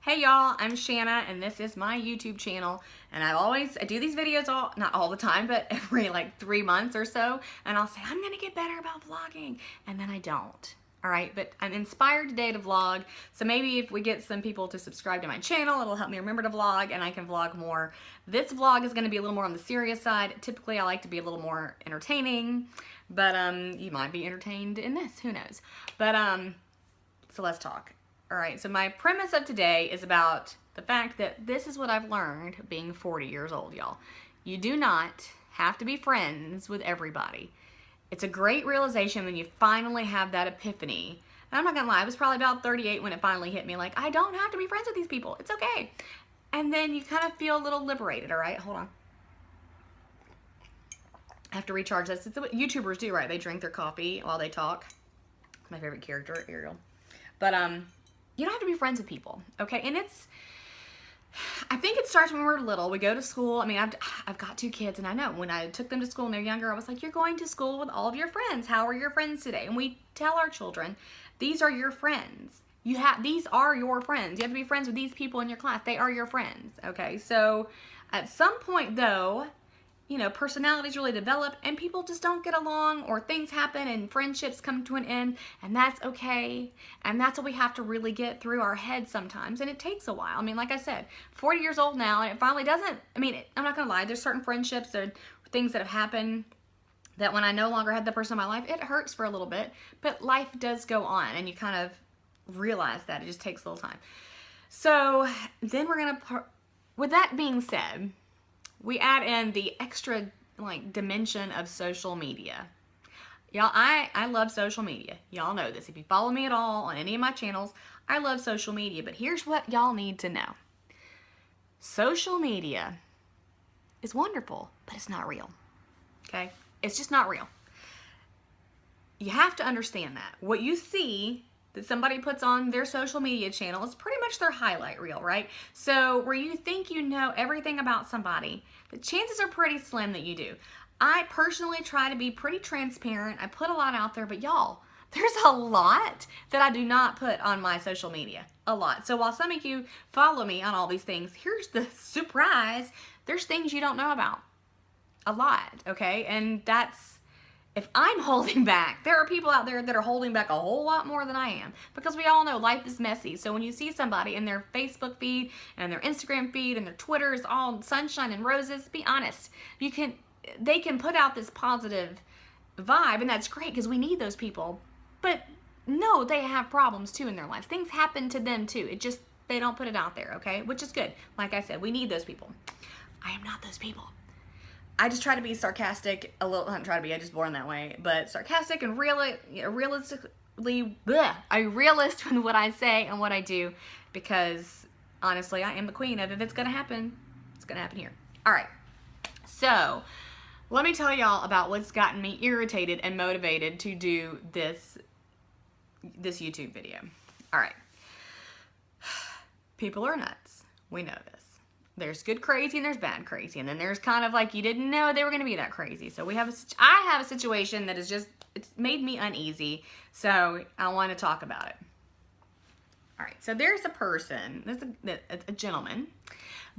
Hey y'all, I'm Shanna and this is my YouTube channel, and I do these videos not all the time, but every like 3 months or so, and I'll say I'm gonna get better about vlogging, and then I don't. Alright, but I'm inspired today to vlog, so maybe if we get some people to subscribe to my channel, it'll help me remember to vlog and I can vlog more. This vlog is gonna be a little more on the serious side. Typically I like to be a little more entertaining, but you might be entertained in this, who knows. But so let's talk. Alright, so my premise of today is about the fact that this is what I've learned being 40 years old, y'all. You do not have to be friends with everybody. It's a great realization when you finally have that epiphany. And I'm not gonna lie, I was probably about 38 when it finally hit me, like, I don't have to be friends with these people. It's okay. And then you kind of feel a little liberated, alright? Hold on. I have to recharge this. It's what YouTubers do, right? They drink their coffee while they talk. My favorite character, Ariel. But, you don't have to be friends with people, okay? And I think it starts when we're little. We go to school. I mean, I've got 2 kids, and I know when I took them to school and they're younger, I was like, you're going to school with all of your friends. How are your friends today? And we tell our children, these are your friends. These are your friends. You have to be friends with these people in your class. They are your friends, okay? So at some point, though, you know, personalities really develop and people just don't get along, or things happen and friendships come to an end, and that's okay. And that's what we have to really get through our heads sometimes, and it takes a while. I mean, like I said, 40 years old now, and it finally doesn't, I mean, I'm not gonna lie, there's certain friendships or things that have happened that when I no longer had the person in my life, it hurts for a little bit, but life does go on, and you kind of realize that. It just takes a little time. So then we're gonna, with that being said, we add in the extra like dimension of social media. Y'all, I love social media. Y'all know this. If you follow me at all on any of my channels, I love social media. But here's what y'all need to know. Social media is wonderful, but it's not real. Okay? It's just not real. You have to understand that. What you see that somebody puts on their social media channel is pretty much their highlight reel, right? So where you think you know everything about somebody, the chances are pretty slim that you do. I personally try to be pretty transparent. I put a lot out there, but y'all, there's a lot that I do not put on my social media. A lot. So while some of you follow me on all these things, here's the surprise. There's things you don't know about. A lot, okay? And that's, if I'm holding back, there are people out there that are holding back a whole lot more than I am, because we all know life is messy. So when you see somebody in their Facebook feed and their Instagram feed and their Twitter is all sunshine and roses, be honest, they can put out this positive vibe, and that's great because we need those people. But no, they have problems too in their lives. Things happen to them too. It just, they don't put it out there, okay? Which is good. Like I said, we need those people. I am not those people. I just try to be sarcastic, I just born that way, but sarcastic and realistically, a realist with what I say and what I do, because honestly, I am the queen of if it's gonna happen, it's gonna happen here. All right, so let me tell y'all about what's gotten me irritated and motivated to do this YouTube video. All right, people are nuts. We know this. There's good crazy and there's bad crazy, and then there's kind of like you didn't know they were going to be that crazy. So I have a situation that is just, it's made me uneasy, so I want to talk about it. All right, so there's a gentleman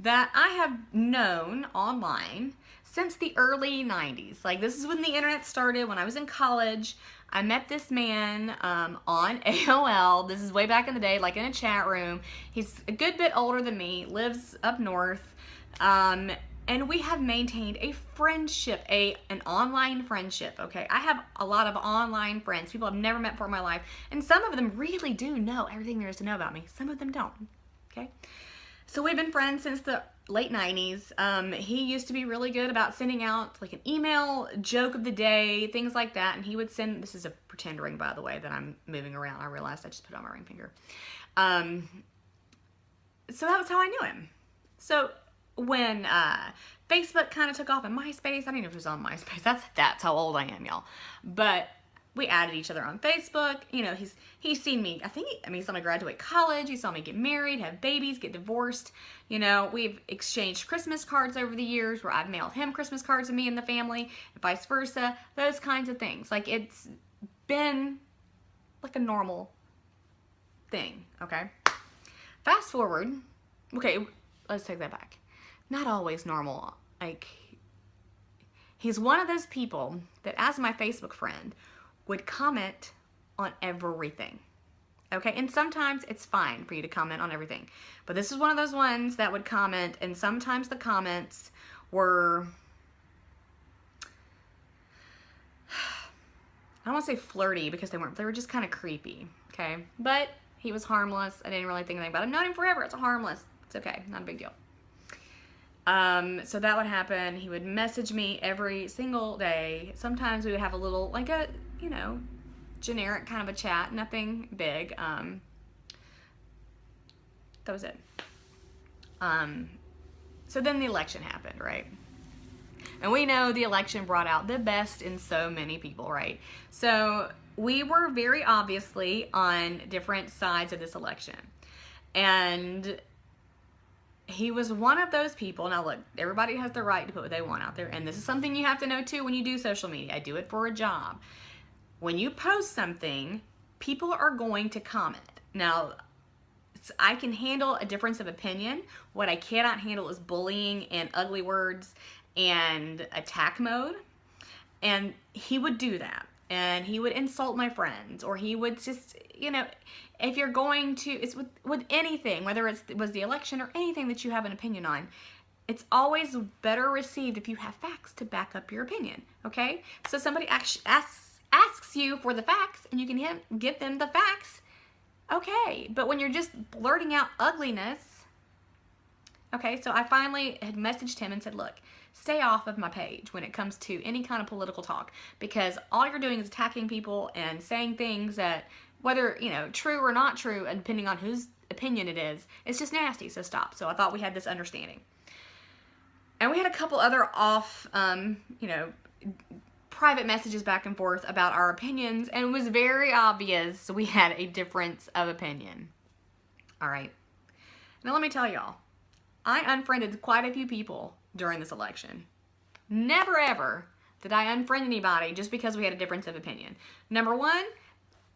that I have known online since the early 90s. Like, this is when the internet started, when I was in college. I met this man on AOL. This is way back in the day, like in a chat room. He's a good bit older than me, lives up north, and we have maintained a friendship, an online friendship, okay? I have a lot of online friends, people I've never met before in my life, and some of them really do know everything there is to know about me. Some of them don't, okay? So we've been friends since the late 90s. He used to be really good about sending out like an email, joke of the day, things like that. And he would send, this is a pretend ring, by the way, that I'm moving around. I realized I just put on my ring finger. So that was how I knew him. So when Facebook kind of took off and MySpace, I don't know if it was on MySpace. That's how old I am, y'all. But we added each other on Facebook. You know, he's seen me, he saw me graduate college, he saw me get married, have babies, get divorced. You know, we've exchanged Christmas cards over the years where I've mailed him Christmas cards of me and the family, and vice versa, those kinds of things. Like, it's been like a normal thing, okay? Fast forward. Okay, let's take that back. Not always normal. Like, he's one of those people that, as my Facebook friend, would comment on everything. Okay, and sometimes it's fine for you to comment on everything. But this is one of those ones that would comment, and sometimes the comments were, I don't want to say flirty because they weren't. They were just kind of creepy, okay? But he was harmless. I didn't really think anything about him. I've known him forever. It's harmless. It's okay. Not a big deal. So that would happen. He would message me every single day. Sometimes we would have a little, like a, you know, generic kind of a chat. Nothing big. That was it. So then the election happened, right? And we know the election brought out the best in so many people, right? So we were very obviously on different sides of this election. And he was one of those people. Now look, everybody has the right to put what they want out there. And this is something you have to know too when you do social media. I do it for a job. When you post something, people are going to comment. Now, I can handle a difference of opinion. What I cannot handle is bullying and ugly words and attack mode. And he would do that. And he would insult my friends, or he would just, you know, if you're going to, it's with anything, whether it was the election or anything that you have an opinion on, it's always better received if you have facts to back up your opinion, okay? So somebody asks you for the facts, and you can give them the facts, okay. But when you're just blurting out ugliness, okay, so I finally had messaged him and said, look, stay off of my page when it comes to any kind of political talk, because all you're doing is attacking people and saying things that, whether, you know, true or not true, and depending on whose opinion it is, it's just nasty, so stop. So I thought we had this understanding. And we had a couple other you know, private messages back and forth about our opinions, and it was very obvious we had a difference of opinion. All right. Now let me tell y'all, I unfriended quite a few people during this election. Never ever did I unfriend anybody just because we had a difference of opinion. Number one,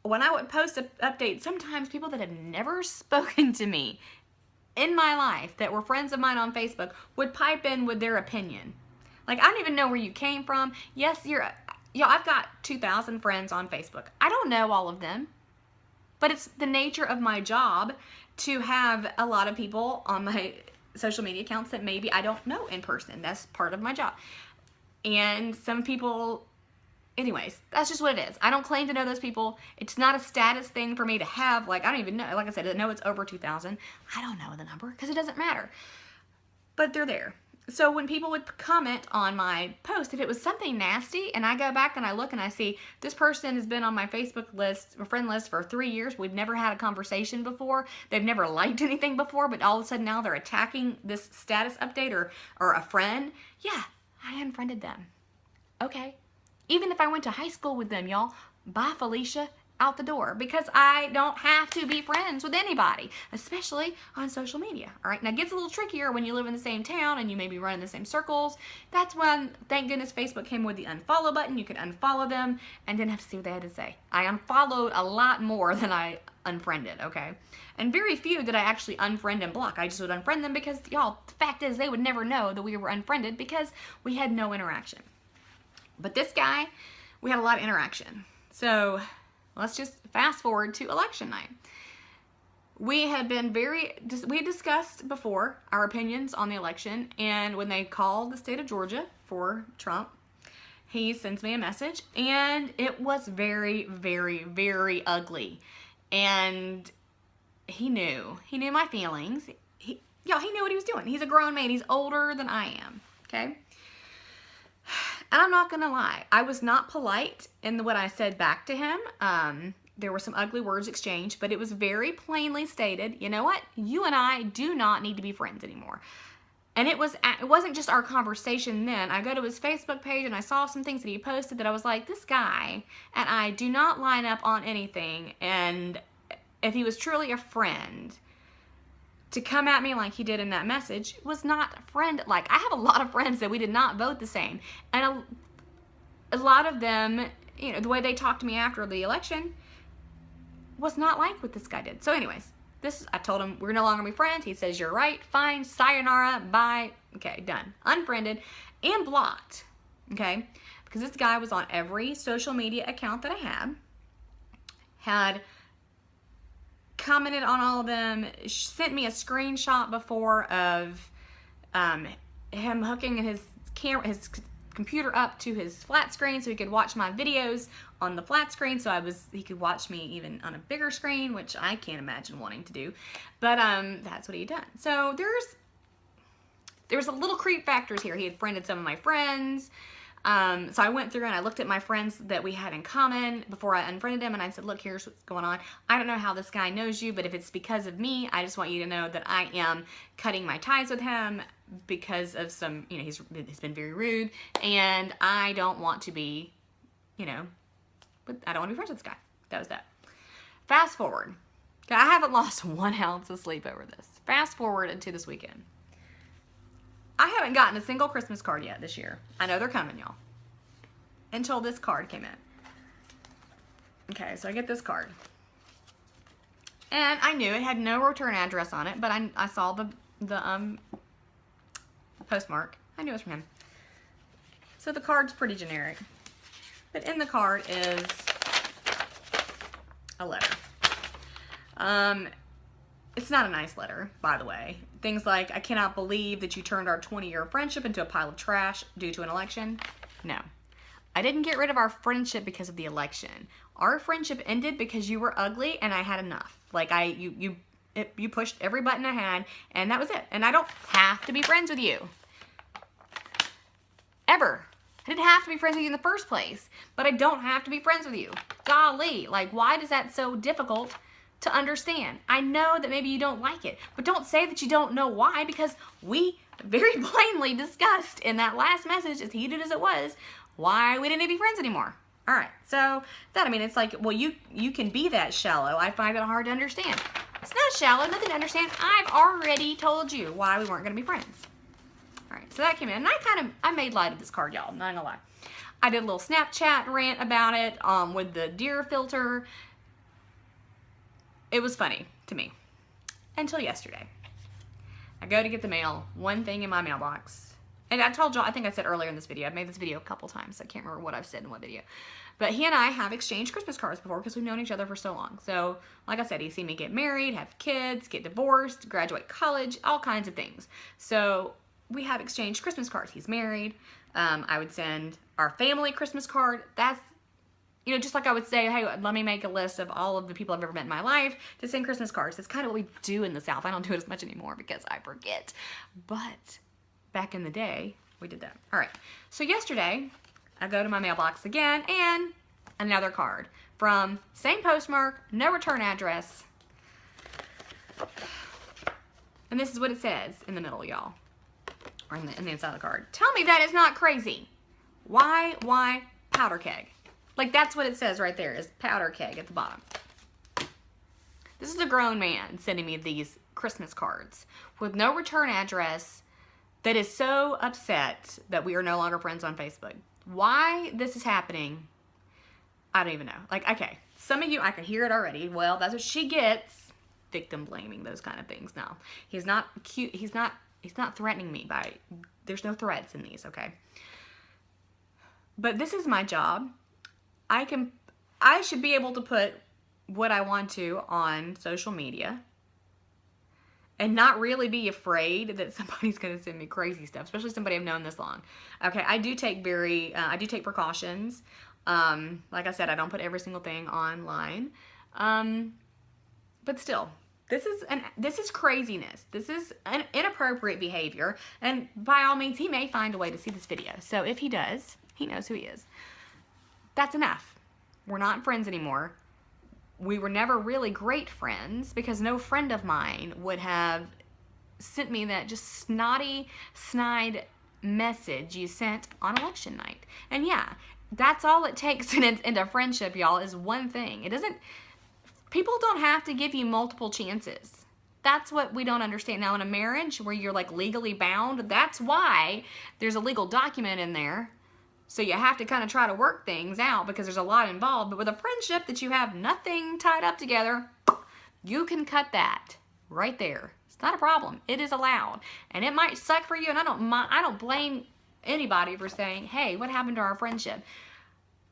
when I would post an update, sometimes people that had never spoken to me in my life that were friends of mine on Facebook would pipe in with their opinion. Like, I don't even know where you came from. Yes, I've got 2,000 friends on Facebook. I don't know all of them, but it's the nature of my job to have a lot of people on my social media accounts that maybe I don't know in person. That's part of my job. And some people, anyways, that's just what it is. I don't claim to know those people. It's not a status thing for me to have. Like, I don't even know. Like I said, I know it's over 2,000. I don't know the number because it doesn't matter. But they're there. So when people would comment on my post, if it was something nasty, and I go back and I look and I see this person has been on my Facebook list, or friend list, for 3 years. We've never had a conversation before. They've never liked anything before, but all of a sudden now they're attacking this status update or a friend. Yeah, I unfriended them. Okay. Even if I went to high school with them, y'all, bye Felicia, out the door, because I don't have to be friends with anybody, especially on social media. All right, now it gets a little trickier when you live in the same town and you maybe run in the same circles. That's when, thank goodness, Facebook came with the unfollow button. You could unfollow them and didn't have to see what they had to say. I unfollowed a lot more than I unfriended, okay? And very few did I actually unfriend and block. I just would unfriend them because, y'all, the fact is they would never know that we were unfriended because we had no interaction. But this guy, we had a lot of interaction. So let's just fast forward to election night. We had discussed before our opinions on the election, and when they called the state of Georgia for Trump, he sends me a message, and it was very, very, very ugly. And he knew my feelings. He knew what he was doing. He's a grown man. He's older than I am, okay? And I'm not going to lie. I was not polite in what I said back to him. There were some ugly words exchanged, but it was very plainly stated, you know what? You and I do not need to be friends anymore. And it wasn't just our conversation then. I go to his Facebook page and I saw some things that he posted that I was like, this guy and I do not line up on anything. And if he was truly a friend, to come at me like he did in that message was not friend-like. I have a lot of friends that we did not vote the same. And a lot of them, you know, the way they talked to me after the election was not like what this guy did. So anyways, I told him we're no longer be friends. He says, you're right, fine, sayonara, bye. Okay, done. Unfriended and blocked, okay? Because this guy was on every social media account that I had commented on all of them, sent me a screenshot before of him hooking his computer up to his flat screen so he could watch my videos on the flat screen, so he could watch me even on a bigger screen, which I can't imagine wanting to do, but that's what he had done. So there was a little creep factors here. He had friended some of my friends. So I went through and I looked at my friends that we had in common before I unfriended him, and I said, look, here's what's going on. I don't know how this guy knows you, but if it's because of me, I just want you to know that I am cutting my ties with him because of some, you know, he's been very rude, and I don't want to be, you know, I don't want to be friends with this guy. That was that. Fast forward. I haven't lost 1 ounce of sleep over this. Fast forward into this weekend. I haven't gotten a single Christmas card yet this year. I know they're coming, y'all. Until this card came in. Okay, so I get this card. And I knew it had no return address on it, but I saw the postmark. I knew it was from him. So the card's pretty generic. But in the card is a letter. It's not a nice letter, by the way. Things like, I cannot believe that you turned our 20-year friendship into a pile of trash due to an election. No. I didn't get rid of our friendship because of the election. Our friendship ended because you were ugly and I had enough. Like, you pushed every button I had, and that was it. And I don't have to be friends with you. Ever. I didn't have to be friends with you in the first place, but I don't have to be friends with you. Golly, like, why is that so difficult to understand? I know that maybe you don't like it, but don't say that you don't know why, because we very plainly discussed in that last message, as heated as it was, why we didn't need to be friends anymore. All right, so that, I mean, it's like, well, you can be that shallow. I find it hard to understand. It's not shallow, nothing to understand. I've already told you why we weren't going to be friends. All right, so that came in, and I made light of this card, y'all. I'm not gonna lie. I did a little Snapchat rant about it with the deer filter. It was funny to me until yesterday. I go to get the mail, one thing in my mailbox, and I told y'all, I think I said earlier in this video, I've made this video a couple times. I can't remember what I've said in what video, but he and I have exchanged Christmas cards before because we've known each other for so long. So, like I said, he's seen me get married, have kids, get divorced, graduate college, all kinds of things. So we have exchanged Christmas cards. He's married. I would send our family Christmas card. That's, you know, just like I would say, hey, let me make a list of all of the people I've ever met in my life to send Christmas cards. That's kind of what we do in the South. I don't do it as much anymore because I forget. But back in the day, we did that. All right. So yesterday, I go to my mailbox again, and another card from same postmark, no return address. And this is what it says in the middle, y'all. Or in the inside of the card. Tell me that is not crazy. Why powder keg? Like, that's what it says right there, is powder keg at the bottom. This is a grown man sending me these Christmas cards with no return address that is so upset that we are no longer friends on Facebook. Why this is happening, I don't even know. Like, okay, some of you, I can hear it already. Well, that's what she gets. Victim blaming, those kind of things. No, he's not cute. He's not threatening me by, there's no threats in these, okay? But this is my job. I should be able to put what I want to on social media and not really be afraid that somebody's going to send me crazy stuff, especially somebody I've known this long. Okay, I do take precautions. Like I said, I don't put every single thing online. But still, this is craziness. This is an inappropriate behavior, and by all means, he may find a way to see this video. So if he does, he knows who he is. That's enough. We're not friends anymore. We were never really great friends because no friend of mine would have sent me that just snotty, snide message you sent on election night. And yeah, that's all it takes into friendship, y'all, is one thing. People don't have to give you multiple chances. That's what we don't understand. Now, in a marriage where you're like legally bound, that's why there's a legal document in there. So you have to kind of try to work things out because there's a lot involved. But with a friendship that you have nothing tied up together, You can cut that right there. It's not a problem. It is allowed. And it might suck for you, and I don't blame anybody for saying, hey, what happened to our friendship?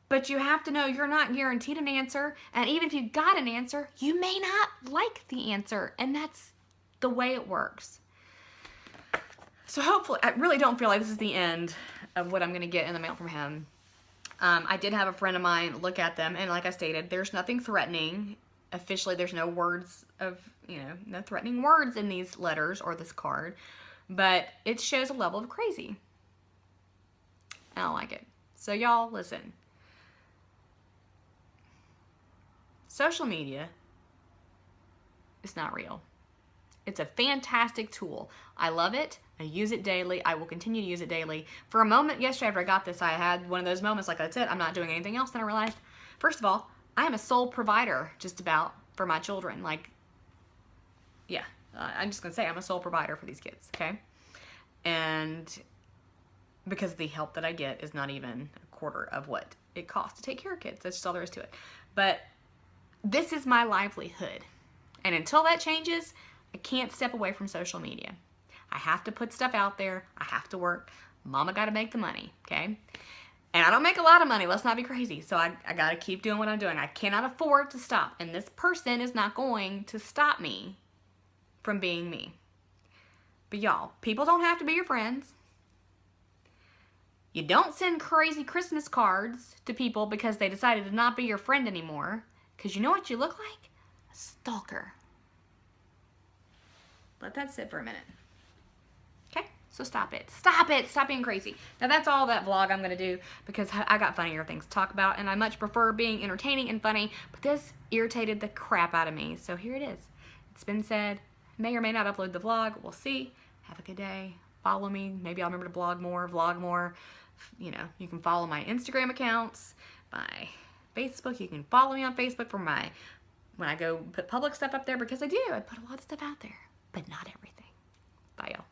But you have to know you're not guaranteed an answer, and even if you got an answer, you may not like the answer, and that's the way it works. So hopefully, I really don't feel like this is the end of what I'm going to get in the mail from him. I did have a friend of mine look at them, and like I stated, there's nothing threatening. Officially, there's no words of, no threatening words in these letters or this card, but it shows a level of crazy. I don't like it. So y'all, listen. Social media is not real. It's a fantastic tool. I love it. I use it daily. I will continue to use it daily. For a moment yesterday after I got this, I had one of those moments like I said, I'm not doing anything else. Then I realized, first of all, I am a sole provider just about for my children. Like, yeah, I'm just going to say I'm a sole provider for these kids, okay? And because the help that I get is not even a quarter of what it costs to take care of kids. That's just all there is to it. But this is my livelihood. And until that changes, I can't step away from social media. I have to put stuff out there. I have to work. Mama got to make the money, okay? And I don't make a lot of money. Let's not be crazy. So I got to keep doing what I'm doing. I cannot afford to stop. And this person is not going to stop me from being me. But y'all, people don't have to be your friends. You don't send crazy Christmas cards to people because they decided to not be your friend anymore. Because you know what you look like? A stalker. Let that sit for a minute. Okay? So stop it. Stop it. Stop being crazy. Now that's all that vlog I'm going to do because I got funnier things to talk about and I much prefer being entertaining and funny, but this irritated the crap out of me. So here it is. It's been said. May or may not upload the vlog. We'll see. Have a good day. Follow me. Maybe I'll remember to vlog more. You know, you can follow my Instagram accounts, my Facebook. You can follow me on Facebook for when I go put public stuff up there because I do. I put a lot of stuff out there, but not everything. Bye, y'all.